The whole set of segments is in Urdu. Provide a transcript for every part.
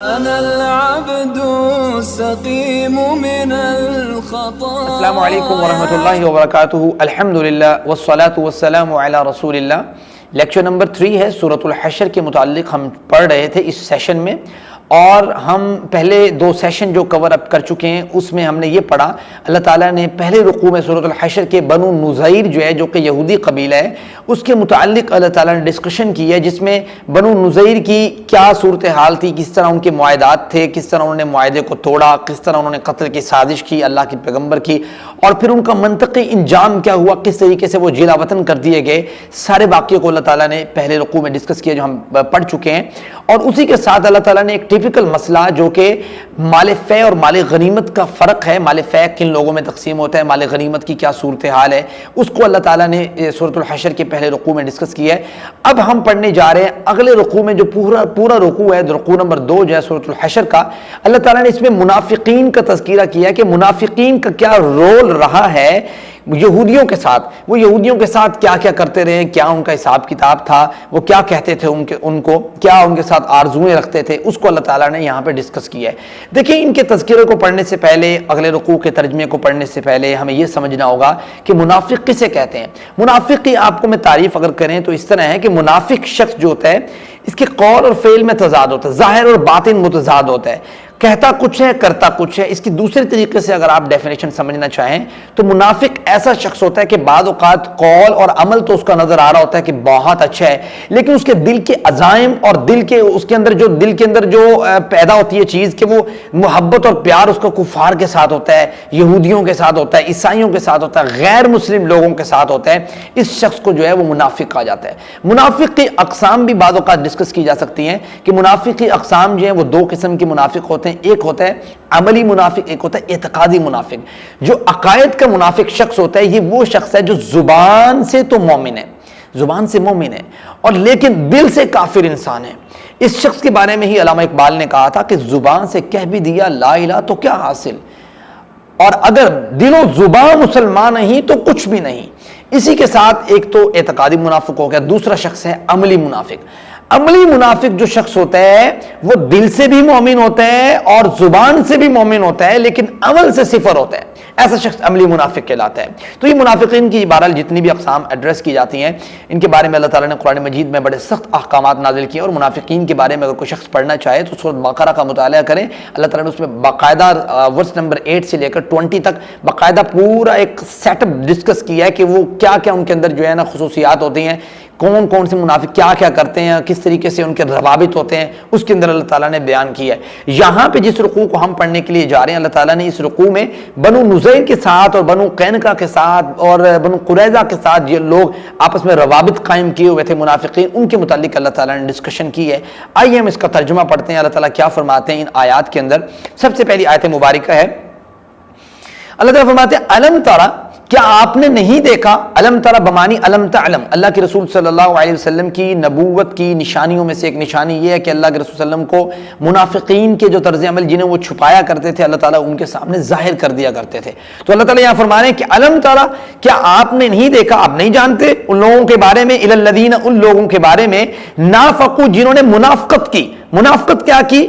السلام علیکم ورحمۃ اللہ وبرکاتہ. الحمدللہ والصلاة والسلام علی رسول اللہ. لیکچر نمبر 3 ہے سورۃ الحشر کے متعلق ہم پڑھ رہے تھے اس سیشن میں، اور ہم پہلے 2 سیشن جو کور اپ کر چکے ہیں اس میں ہم نے یہ پڑھا اللہ تعالیٰ نے پہلے رکوع میں سورۃ الحشر کے بنو نذیر جو ہے، جو کہ یہودی قبیلہ ہے، اس کے متعلق اللہ تعالیٰ نے ڈسکشن کی ہے، جس میں بنو نذیر کی کیا صورتحال تھی، کس طرح ان کے معاہدات تھے، کس طرح انہوں نے معاہدے کو توڑا، کس طرح انہوں نے قتل کی سازش کی اللہ کے پیغمبر کی، اور پھر ان کا منطقی انجام کیا ہوا، کس طریقے سے وہ جلا وطن کر دیے گئے. سارے واقعے کو اللہ تعالیٰ نے پہلے رکوع میں ڈسکس کیا جو ہم پڑھ چکے ہیں. اور اسی کے ساتھ اللہ تعالیٰ نے ایک ٹیپیکل مسئلہ جو کہ مال فے اور مال غنیمت کا فرق ہے، مال فے کن لوگوں میں تقسیم ہوتا ہے، مال غنیمت کی کیا صورتحال ہے، اس کو اللہ تعالیٰ نے سورۃ الحشر کے پہلے رکوع میں ڈسکس کیا ہے. اب ہم پڑھنے جا رہے ہیں اگلے رکوع میں جو پورا رکوع ہے، رکوع نمبر 2 جو ہے سورۃ الحشر کا. اللہ تعالیٰ نے اس میں منافقین کا تذکرہ کیا کہ منافقین کا کیا رول رہا ہے یہودیوں کے ساتھ، وہ یہودیوں کے ساتھ کیا کیا کرتے رہے، کیا ان کا حساب کتاب تھا، وہ کیا کہتے تھے ان کو کیا ان کے ساتھ آرزویں رکھتے تھے، اس کو اللہ تعالیٰ نے یہاں پہ ڈسکس کیا ہے. دیکھیں، ان کے تذکرے کو پڑھنے سے پہلے، اگلے رکوع کے ترجمے کو پڑھنے سے پہلے ہمیں یہ سمجھنا ہوگا کہ منافق کسے کہتے ہیں. منافق کی آپ کو میں تعریف اگر کریں تو اس طرح ہے کہ منافق شخص جو ہوتا ہے اس کے قول اور فعل میں تضاد ہوتا ہے، ظاہر اور باطن متضاد ہوتا ہے، کہتا کچھ ہے کرتا کچھ ہے. اس کی دوسرے طریقے سے اگر آپ ڈیفینیشن سمجھنا چاہیں تو منافق ایسا شخص ہوتا ہے کہ بعض اوقات قول اور عمل تو اس کا نظر آ رہا ہوتا ہے کہ بہت اچھا ہے، لیکن اس کے دل کے عزائم اور دل کے اندر جو پیدا ہوتی ہے چیز کہ وہ محبت اور پیار اس کا کفار کے ساتھ ہوتا ہے، یہودیوں کے ساتھ ہوتا ہے، عیسائیوں کے ساتھ ہوتا ہے، غیر مسلم لوگوں کے ساتھ ہوتا ہے. اس شخص کو جو ہے وہ منافق کہا جاتا ہے. منافق کی اقسام بھی بعض اوقات ڈسکس کی جا سکتی ہیں کہ منافق کی اقسام جو ہیں وہ 2 قسم کے منافق ہوتے ہیں. ایک ہوتا ہے عملی منافق، ایک ہوتا ہے اعتقادی منافق. جو عقائد کا منافق شخص ہوتا ہے یہ وہ شخص ہے جو زبان سے تو مومن ہے، زبان سے مومن ہے، اور لیکن دل سے کافر انسان ہے. اس شخص کے بارے میں ہی علامہ اقبال نے کہا تھا کہ زبان سے کہہ بھی دیا لا الہ تو کیا حاصل، اور اگر دل و زبان مسلمان نہیں تو کچھ بھی نہیں. اسی کے ساتھ ایک تو اعتقادی منافق ہو گیا، دوسرا شخص ہے عملی منافق. عملی منافق جو شخص ہوتا ہے وہ دل سے بھی مومن ہوتا ہے اور زبان سے بھی مومن ہوتا ہے، لیکن عمل سے صفر ہوتا ہے. ایسا شخص عملی منافق کہلاتا ہے. تو یہ منافقین کی بہرحال جتنی بھی اقسام ایڈریس کی جاتی ہیں ان کے بارے میں اللہ تعالیٰ نے قرآن مجید میں بڑے سخت احکامات نازل کیے. اور منافقین کے بارے میں اگر کوئی شخص پڑھنا چاہے تو سورۃ بقرہ کا مطالعہ کریں. اللہ تعالیٰ نے اس میں باقاعدہ ورس نمبر 8 سے لے کر 20 تک باقاعدہ پورا ایک سیٹ اپ ڈسکس کیا ہے کہ وہ کیا کیا ان کے اندر جو ہے نا خصوصیات ہوتی ہیں، کون سے منافق کیا کیا کرتے ہیں، کس طریقے سے ان کے روابط ہوتے ہیں، اس کے اندر اللہ تعالیٰ نے بیان کیا ہے. یہاں پہ جس رکوع کو ہم پڑھنے کے لیے جا رہے ہیں اللہ تعالیٰ نے اس رکوع میں بنو نذیر کے ساتھ اور بنو قینقاع کے ساتھ اور بنو قریظہ کے ساتھ جو لوگ آپس میں روابط قائم کیے ہوئے تھے منافقین، ان کے متعلق اللہ تعالیٰ نے ڈسکشن کی ہے. آئیے ہم اس کا ترجمہ پڑھتے ہیں. اللہ تعالیٰ کیا فرماتے ہیں ان آیات کے اندر. سب سے پہلی آیت مبارکہ ہے، اللہ تعالیٰ فرماتے ہیں الم ترى، کیا آپ نے نہیں دیکھا، علم ترى بمانی علم تعلم. اللہ کے رسول صلی اللہ علیہ وسلم کی نبوت کی نشانیوں میں سے ایک نشانی یہ ہے کہ اللہ کے رسول صلی اللہ علیہ وسلم کو منافقین کے جو طرز عمل جنہیں وہ چھپایا کرتے تھے اللہ تعالیٰ ان کے سامنے ظاہر کر دیا کرتے تھے. تو اللہ تعالیٰ یہاں فرما رہے ہیں کہ علم ترى، کیا آپ نے نہیں دیکھا، آپ نہیں جانتے ان لوگوں کے بارے میں، الی الذین، ان لوگوں کے بارے میں، نافقوا، جنہوں نے منافقت کی. منافقت کیا کی؟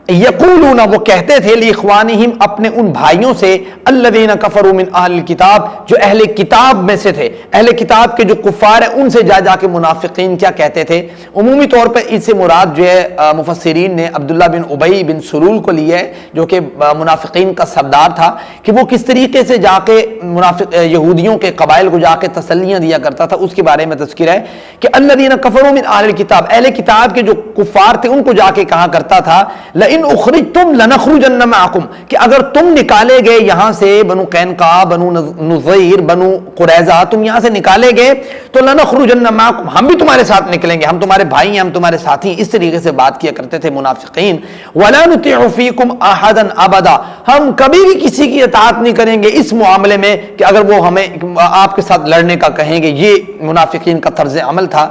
یقولون، وہ کہتے تھے، لاخوانہم، اپنے ان بھائیوں سے، الذین کفروا من اہل الکتاب، جو اہل کتاب میں سے تھے، اہل کتاب کے جو کفار ہیں ان سے جا کے منافقین کیا کہتے تھے. عمومی طور پر اس سے مراد جو ہے مفسرین نے عبداللہ بن ابی بن سلول کو لیا ہے جو کہ منافقین کا سردار تھا، کہ وہ کس طریقے سے جا کے یہودیوں کے قبائل کو جا کے تسلیاں دیا کرتا تھا. اس کے بارے میں تذکرہ ہے کہ الذین کفروا من اہل الکتاب، اہل کتاب کے جو کفار تھے ان کو جا کے کہا کرتا تھا لئن اخرجتم لنخرجن معکم، کہ اگر تم نکالے گئے یہاں سے، بنو قینقاع، بنو نذیر، بنو قریظہ، تم یہاں سے نکالے گئے تو لنخرجن معکم، ہم بھی تمہارے ساتھ نکلیں گے، ہم تمہارے بھائی ہیں، ہم تمہارے ساتھی. اس طریقے سے بات کیا کرتے تھے منافقین. ولا نطیع فیکم احدا ابدا، ہم کبھی بھی کسی کی اطاعت نہیں کریں گے اس معاملے میں کہ اگر وہ ہمیں آپ کے ساتھ لڑنے کا کہیں گے. یہ منافقین کا طرز عمل تھا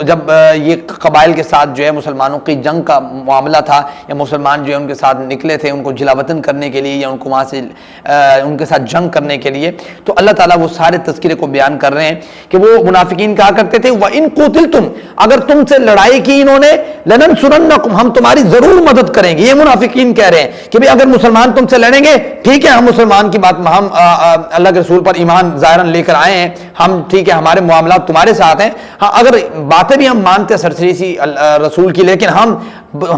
جب یہ قبائل کے ساتھ جو ہے مسلمانوں کی جنگ کا معاملہ تھا یا مسلمان جو ہے ان کے ساتھ نکلے تھے ان کو جلا وطن کرنے کے لیے یا ان کو وہاں سے ان کے ساتھ جنگ کرنے کے لیے، تو اللہ تعالیٰ وہ سارے تذکرے کو بیان کر رہے ہیں کہ وہ منافقین کہا کرتے تھے وَإِن قُوتِلْتُمْ، اگر تم سے لڑائی کی انہوں نے لَنَنْصُرَنَّكُمْ، ہم تمہاری ضرور مدد کریں گے۔ یہ منافقین کہہ رہے ہیں کہ بھئی اگر مسلمان تم سے لڑیں گے ٹھیک ہے، ہم مسلمان کی بات ہم اللہ کے رسول پر ایمان ظاہراً لے کر آئے ہیں، ہم ٹھیک ہے ہمارے معاملات تمہارے ساتھ ہیں، ہاں اگر باتیں بھی ہم مانتے ہیں سرسری سی رسول کی، لیکن ہم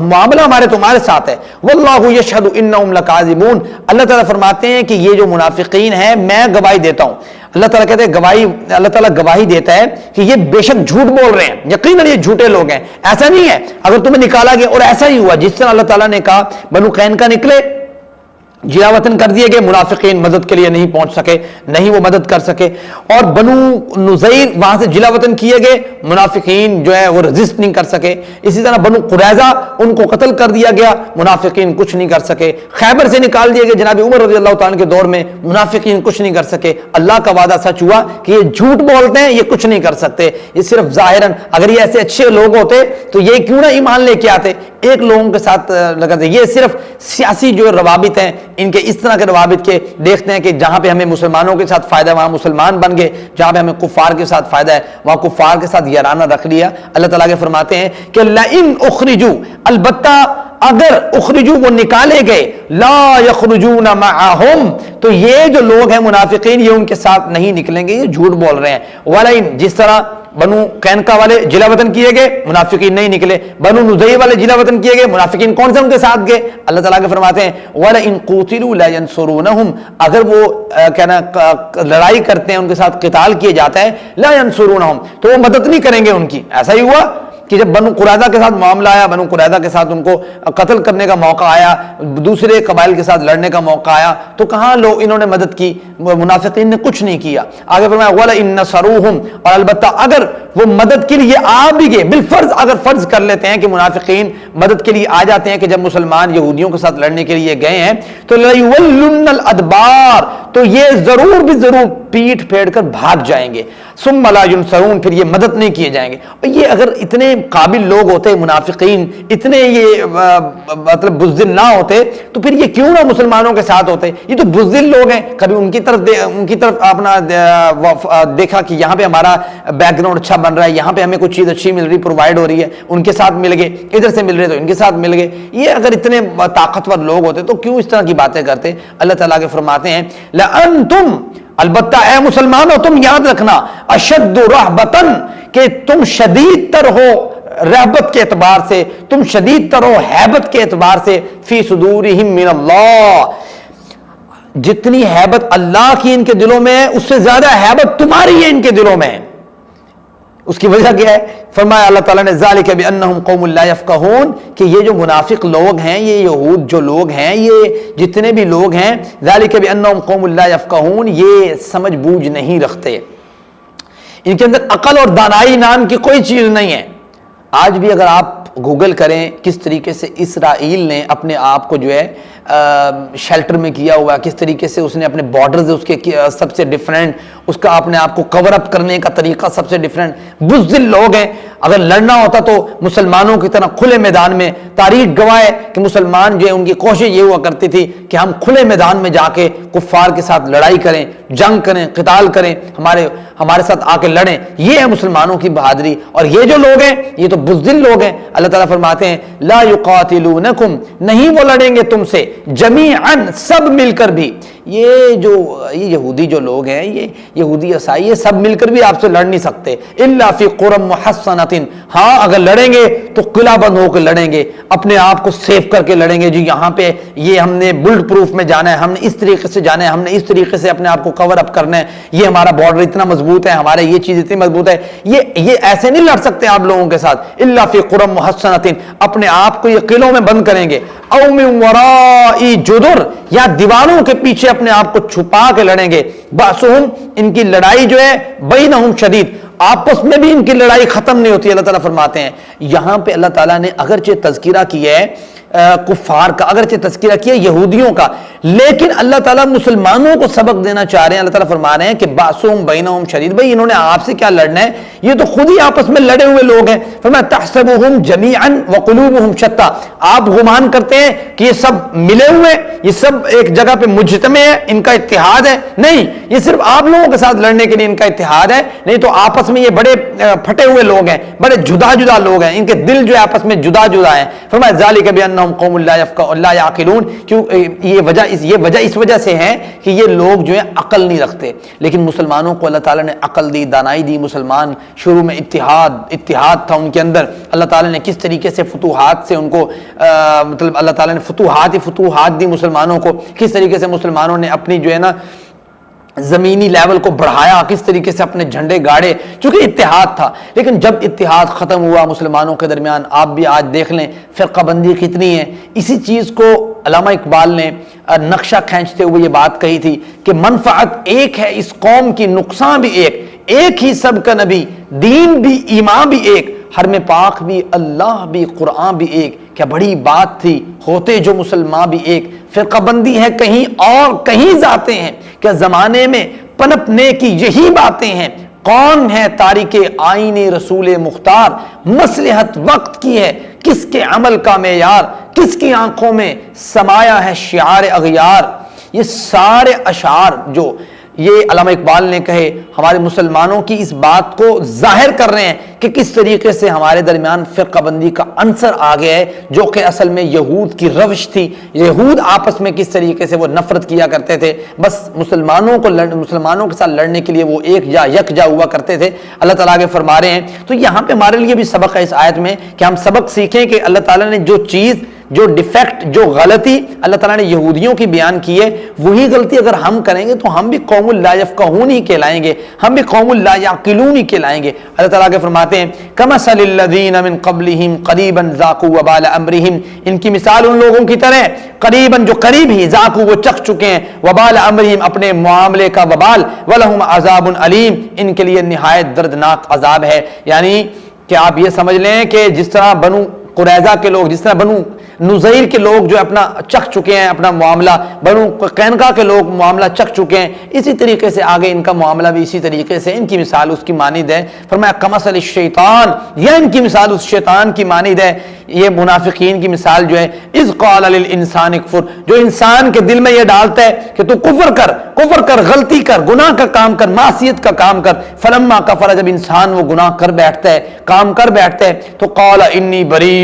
معاملہ ہمارے تمہارے ساتھ ہے۔ واللہ یشہد انہم لکاذبون، اللہ تعالیٰ فرماتے ہیں کہ یہ جو منافقین ہیں میں گواہی دیتا ہوں، اللہ تعالیٰ کہتے ہیں گواہی، اللہ تعالیٰ گواہی دیتا ہے کہ یہ بے شک جھوٹ بول رہے ہیں، یقیناً یہ جھوٹے لوگ ہیں، ایسا نہیں ہے اگر تمہیں نکالا گیا، اور ایسا ہی ہوا جس طرح اللہ تعالیٰ نے کہا بنو قینقاع نکلے، جلا وطن کر دیے گئے، منافقین مدد کے لیے نہیں پہنچ سکے، نہیں وہ مدد کر سکے، اور بنو نذیر وہاں سے جلا وطن کیے گئے، منافقین جو ہے وہ رزسٹ نہیں کر سکے، اسی طرح بنو قریظہ ان کو قتل کر دیا گیا، منافقین کچھ نہیں کر سکے، خیبر سے نکال دیے گئے جناب عمر رضی اللہ تعالیٰ کے دور میں، منافقین کچھ نہیں کر سکے۔ اللہ کا وعدہ سچ ہوا کہ یہ جھوٹ بولتے ہیں، یہ کچھ نہیں کر سکتے، یہ صرف ظاہراً، اگر یہ ایسے اچھے لوگ ہوتے تو یہ کیوں نہ ایمان لے کے آتے، ایک لوگوں کے ساتھ لگاتے۔ یہ صرف سیاسی جو روابط ہیں، ان کے اس طرح کے روابط کے دیکھتے ہیں کہ جہاں پہ ہمیں مسلمانوں کے ساتھ فائدہ ہے وہاں مسلمان بن گئے، جہاں پہ ہمیں کفار کے ساتھ فائدہ ہے وہاں کفار کے ساتھ یارانہ رکھ لیا۔ اللہ تعالیٰ کے فرماتے ہیں کہ لئن اخرجوا، البتہ اگر اخرجوا وہ نکالے گئے، لا یخرجون معہم، تو یہ جو لوگ ہیں منافقین یہ ان کے ساتھ نہیں نکلیں گے، یہ جھوٹ بول رہے ہیں۔ ولئن، جس طرح بنو قینقاع والے جلا وطن کیے گئے، منافقین نہیں نکلے، بنو نذیر والے جلا وطن کیے گئے، منافقین کون سے ان کے ساتھ گئے؟ اللہ تعالیٰ کے فرماتے ہیں وَلَئِن قُوتِلُوا لَيَنْصُرُونَهُمْ، اگر وہ کہنا لڑائی کرتے ہیں ان کے ساتھ قتال کیے جاتا ہے، لا ينصرونهم، تو وہ مدد نہیں کریں گے ان کی۔ ایسا ہی ہوا کہ جب بنو قریظہ کے ساتھ معاملہ آیا، بنو قریظہ کے ساتھ ان کو قتل کرنے کا موقع آیا، دوسرے قبائل کے ساتھ لڑنے کا موقع آیا، تو کہاں لوگ انہوں نے مدد کی؟ منافقین نے کچھ نہیں کیا۔ آگے فرمایا وَلَئِن نَصَرُوهُمْ، اور البتہ اگر وہ مدد کے لیے آ بھی گئے، بالفرض اگر فرض کر لیتے ہیں کہ منافقین مدد کے لیے آ جاتے ہیں کہ جب مسلمان یہودیوں کے ساتھ لڑنے کے لیے گئے ہیں تو لَيُوَلُّنَّ الْأَدْبَارَ، تو یہ ضرور بھی ضرور پیٹ پھیر کر بھاگ جائیں گے، ثُمَّ لَا يُنصَرُونَ، پھر یہ مدد نہیں کیے جائیں گے۔ اور یہ اگر اتنے قابل لوگ ہوتے منافقین، اتنے یہ مطلب بزدل نہ ہوتے تو پھر یہ کیوں نہ مسلمانوں کے ساتھ ہوتے؟ یہ تو بزدل لوگ ہیں، کبھی ان کی طرف اپنا دیکھا کہ یہاں پہ ہمارا بیک گراؤنڈ اچھا بن رہا ہے، یہاں پہ ہمیں کچھ چیز اچھی مل رہی، پرووائڈ ہو رہی ہے، ان کے ساتھ مل گئے، ادھر سے مل رہے تو ان کے ساتھ مل گئے۔ یہ اگر اتنے طاقتور لوگ ہوتے تو کیوں اس طرح کی باتیں کرتے؟ اللہ تعالیٰ کے فرماتے ہیں لَأَنْتُمْ، البتہ اے مسلمانوں تم یاد رکھنا، اشد رہبتاً، کہ تم شدید تر ہو رہبت کے اعتبار سے، تم شدید تر ہو ہیبت کے اعتبار سے، فی صدورہم من اللہ، جتنی ہیبت اللہ کی ان کے دلوں میں ہے اس سے زیادہ ہیبت تمہاری ہے ان کے دلوں میں۔ اس کی وجہ کیا ہے؟ فرمایا اللہ تعالیٰ نے ذالک بانہم قوم لا یفقہون، کہ یہ جو منافق لوگ ہیں، یہ یہود جو لوگ ہیں، یہ جتنے بھی لوگ ہیں، ذالک بانہم قوم لا یفقہون، یہ سمجھ بوجھ نہیں رکھتے، ان کے اندر عقل اور دانائی نام کی کوئی چیز نہیں ہے۔ آج بھی اگر آپ گوگل کریں کس طریقے سے اسرائیل نے اپنے آپ کو جو ہے شیلٹر میں کیا ہوا، کس طریقے سے اس نے اپنے بارڈرز اس کے سب سے ڈیفرنٹ، اس کا اپنے آپ کو کور اپ کرنے کا طریقہ سب سے ڈیفرنٹ، بزدل لوگ ہیں۔ اگر لڑنا ہوتا تو مسلمانوں کی طرح کھلے میدان میں، تاریخ گواہ ہے کہ مسلمان جو ہے ان کی کوشش یہ ہوا کرتی تھی کہ ہم کھلے میدان میں جا کے کفار کے ساتھ لڑائی کریں، جنگ کریں، قتال کریں، ہمارے ساتھ آ کے لڑیں، یہ ہے مسلمانوں کی بہادری۔ اور یہ جو لوگ ہیں یہ تو بزدل لوگ ہیں۔ اللہ تعالیٰ فرماتے ہیں لا یقاتلونکم، نہیں وہ لڑیں گے تم سے، جمیعاً، سب مل کر بھی۔ یہ یہودی جو لوگ ہیں، یہ یہودی عیسائی، یہ سب مل کر بھی آپ سے لڑ نہیں سکتے، الا فی قرى محصنۃ، ہاں اگر لڑیں گے تو قلعہ بند ہو کے لڑیں گے، اپنے آپ کو سیف کر کے لڑیں گے، جو یہاں پہ یہ ہم نے بلٹ پروف میں جانا ہے، ہم نے اس طریقے سے جانا ہے، ہم نے اس طریقے سے اپنے آپ کو کور اپ کرنا ہے، یہ ہمارا بارڈر اتنا مضبوط ہے، ہمارے یہ چیز اتنی مضبوط ہے، یہ ایسے نہیں لڑ سکتے آپ لوگوں کے ساتھ، الا فی قرى محصنۃ، اپنے آپ کو یہ قلعوں میں بند کریں گے، او من وراء جدر، یا دیواروں کے پیچھے اپنے آپ کو چھپا کے لڑیں گے، باسہم، ان کی لڑائی جو ہے بینہم شدید، آپس میں بھی ان کی لڑائی ختم نہیں ہوتی۔ اللہ تعالیٰ فرماتے ہیں یہاں پہ اللہ تعالیٰ نے اگرچہ تذکرہ کیا ہے کفار کا، اگرچہ تذکرہ کیا یہودیوں کا، لیکن اللہ تعالیٰ مسلمانوں کو سبق دینا چاہ رہے ہیں. اللہ تعالیٰ فرما رہے ہیں کہ باسم بینہم شدید، بھائی انہوں نے آپ سے کیا لڑنا ہے، یہ تو خود ہی آپس میں لڑے ہوئے لوگ ہیں. فرمایا تحسبہم جمیعا وقلوبہم شتیٰ، آپ گمان کرتے ہیں کہ یہ سب ملے ہوئے، یہ سب ایک جگہ پہ مجتمع ہے، ان کا اتحاد ہے. نہیں، یہ صرف آپ لوگوں کے ساتھ لڑنے کے لیے ان کا اتحاد ہے، نہیں تو آپس میں یہ بڑے پھٹے ہوئے لوگ ہیں، بڑے جدا جدا لوگ ہیں، ان کے دل جو ہے آپس میں جدا جدا ہیں. فرمایا ذالک بانہم قوم لا یعقلون، کیوں یہ وجہ اس وجہ سے ہے کہ یہ لوگ جو ہے عقل نہیں رکھتے. لیکن مسلمانوں کو اللہ تعالیٰ نے عقل دی، دانائی دی. مسلمان شروع میں اتحاد تھا ان کے اندر. اللہ تعالیٰ نے کس طریقے سے فتوحات سے ان کو مطلب اللہ تعالیٰ نے فتوحات دی مسلمانوں کو، کس طریقے سے مسلمانوں نے اپنی جو ہے نا زمینی لیول کو بڑھایا، کس طریقے سے اپنے جھنڈے گاڑے، چونکہ اتحاد تھا. لیکن جب اتحاد ختم ہوا مسلمانوں کے درمیان، آپ بھی آج دیکھ لیں فرقہ بندی کتنی ہے. اسی چیز کو علامہ اقبال نے نقشہ کھینچتے ہوئے یہ بات کہی تھی کہ منفعت ایک ہے اس قوم کی، نقصان بھی ایک ہی سب کا نبی، دین بھی ایمان بھی ایک، حرم پاک بھی اللہ بھی قرآن بھی ایک. کیا بڑی بات تھی، ہوتے جو مسلمان بھی ایک. فرقہ بندی ہے کہیں اور کہیں ذاتیں ہیں، کیا زمانے میں پنپنے کی یہی باتیں ہیں. کون ہے تاریک آئین رسول مختار، مصلحت وقت کی ہے کس کے عمل کا معیار، کس کی آنکھوں میں سمایا ہے شعار اغیار. یہ سارے اشعار جو یہ علامہ اقبال نے کہے ہمارے مسلمانوں کی اس بات کو ظاہر کر رہے ہیں کہ کس طریقے سے ہمارے درمیان فرقہ بندی کا عنصر آ گیا ہے، جو کہ اصل میں یہود کی روش تھی. یہود آپس میں کس طریقے سے وہ نفرت کیا کرتے تھے، بس مسلمانوں کے ساتھ لڑنے کے لیے وہ یکجا ہوا کرتے تھے. اللہ تعالیٰ کے فرما رہے ہیں. تو یہاں پہ ہمارے لیے بھی سبق ہے اس آیت میں کہ ہم سبق سیکھیں کہ اللہ تعالیٰ نے جو چیز، جو ڈیفیکٹ، جو غلطی اللہ تعالیٰ نے یہودیوں کی بیان کی ہے، وہی غلطی اگر ہم کریں گے تو ہم بھی قوم لا یفقہون ہی کہلائیں گے، ہم بھی قوم لا یعقلون ہی کہلائیں گے. اللہ تعالیٰ کے فرماتے ہیں کمثل الذین من قبلہم قریبا ذاقوا وبال امرہم، ان کی مثال ان لوگوں کی طرح قریباً جو قریب ہی، ذاقوا وہ چکھ چکے ہیں، وبال امرہم اپنے معاملے کا وبال، ولہم عذاب علیم ان کے لیے نہایت دردناک عذاب ہے. یعنی کہ آپ یہ سمجھ لیں کہ جس طرح بنو قریظہ کے لوگ، جس طرح بنو نذیر کے لوگ جو اپنا چکھ چکے ہیں اپنا معاملہ، بنو قینقاع کے لوگ معاملہ چکھ چکے ہیں، اسی طریقے سے آگے ان کا معاملہ بھی اسی طریقے سے، ان کی مثال اس کی مانند ہے. فرمایا کمثل الشیطان، یہ ان کی مثال اس شیطان کی مانند ہے. یہ منافقین کی مثال جو ہے اذ قال للانسان اکفر، جو انسان کے دل میں یہ ڈالتا ہے کہ تو کفر کر، غلطی کر، گناہ کا کام کر، معصیت کا کام کر. فلما کفر، جب انسان وہ گناہ کر بیٹھتا ہے، کام کر بیٹھتا ہے، تو قال انی بریء،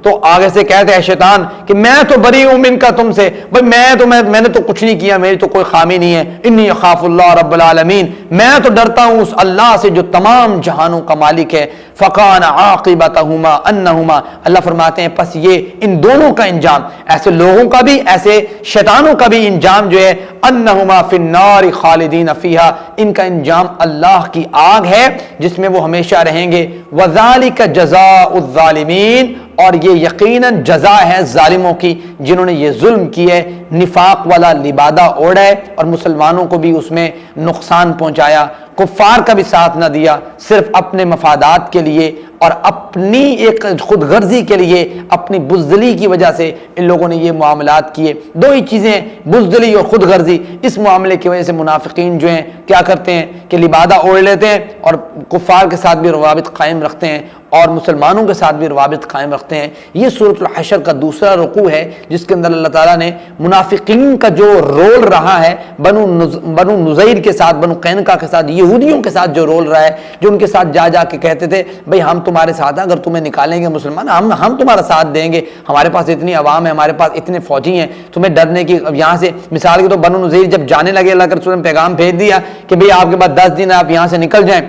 تو آگے سے کہتے ہیں شیطان کہ میں تو بری ہوں من کا تم سے، بھائی میں نے تو کچھ نہیں کیا، میری تو کوئی خامی نہیں ہے. انی اخاف اللہ رب العالمین، میں تو ڈرتا ہوں اس اللہ سے جو تمام جہانوں کا مالک ہے. فکان عاقبتہما انہما، اللہ فرماتے ہیں پس یہ ان دونوں کا انجام، ایسے لوگوں کا بھی ایسے شیطانوں کا بھی انجام جو ہے، انہما فی النار خالدین فیہا، ان کا انجام اللہ کی آگ ہے جس میں وہ ہمیشہ رہیں گے. وذالک جزاء الظالمین، اور یہ یقیناً جزا ہے ظالموں کی جنہوں نے یہ ظلم کی ہے، نفاق والا لبادہ اوڑھا ہے اور مسلمانوں کو بھی اس میں نقصان پہنچایا، کفار کا بھی ساتھ نہ دیا، صرف اپنے مفادات کے لیے اور اپنی ایک خود غرضی کے لیے، اپنی بزدلی کی وجہ سے ان لوگوں نے یہ معاملات کیے. دو ہی چیزیں، بزدلی اور خود غرضی. اس معاملے کی وجہ سے منافقین جو ہیں کیا کرتے ہیں کہ لبادہ اوڑھ لیتے ہیں اور کفار کے ساتھ بھی روابط قائم رکھتے ہیں اور مسلمانوں کے ساتھ بھی روابط قائم رکھتے ہیں. یہ سورۃ الحشر کا دوسرا رکوع ہے جس کے اندر اللہ تعالیٰ نے منافقین کا جو رول رہا ہے بنو نذیر کے ساتھ، بنو قینقاع کے ساتھ، یہودیوں کے ساتھ جو رول رہا ہے، جو ان کے ساتھ جا کے کہتے تھے بھئی ہم تمہارے ساتھ ہیں، اگر تمہیں نکالیں گے مسلمان ہم تمہارا ساتھ دیں گے، ہمارے پاس اتنی عوام ہے، ہمارے پاس اتنے فوجی ہیں، تمہیں ڈرنے کی. اب یہاں سے مثال کے تو بنو نذیر جب جانے لگے، اللہ کے رسول نے پیغام بھیج دیا کہ بھئی آپ کے بعد 10 دن آپ یہاں سے نکل جائیں،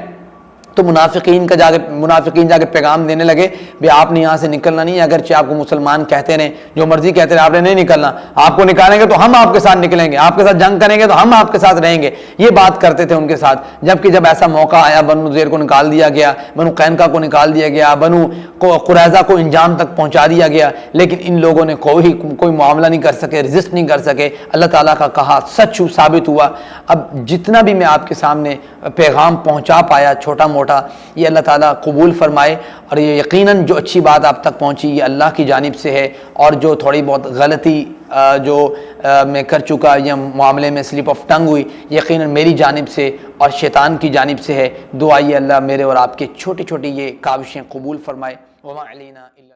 تو منافقین جا کے پیغام دینے لگے بھی آپ نے یہاں سے نکلنا نہیں، اگرچہ آپ کو مسلمان کہتے رہے، جو مرضی کہتے رہے، آپ نے نہیں نکلنا، آپ کو نکالیں گے تو ہم آپ کے ساتھ نکلیں گے، آپ کے ساتھ جنگ کریں گے تو ہم آپ کے ساتھ رہیں گے. یہ بات کرتے تھے ان کے ساتھ. جبکہ جب ایسا موقع آیا، بنو نذیر کو نکال دیا گیا، بنو قینقاع کو نکال دیا گیا، بنو قریظہ کو انجام تک پہنچا دیا گیا، لیکن ان لوگوں نے کوئی معاملہ نہیں کر سکے، ریزسٹ نہیں کر سکے. اللہ تعالیٰ کا کہا سچ ثابت ہوا. اب جتنا بھی میں آپ کے سامنے پیغام پہنچا پایا چھوٹا موٹا، یہ اللہ تعالیٰ قبول فرمائے، اور یہ یقیناً جو اچھی بات آپ تک پہنچی یہ اللہ کی جانب سے ہے، اور جو تھوڑی بہت غلطی جو میں کر چکا یا معاملے میں سلپ آف ٹنگ ہوئی، یقیناً میری جانب سے اور شیطان کی جانب سے ہے۔ دعائیے اللہ میرے اور آپ کے چھوٹی چھوٹی یہ کاوشیں قبول فرمائے۔ وما علینا الا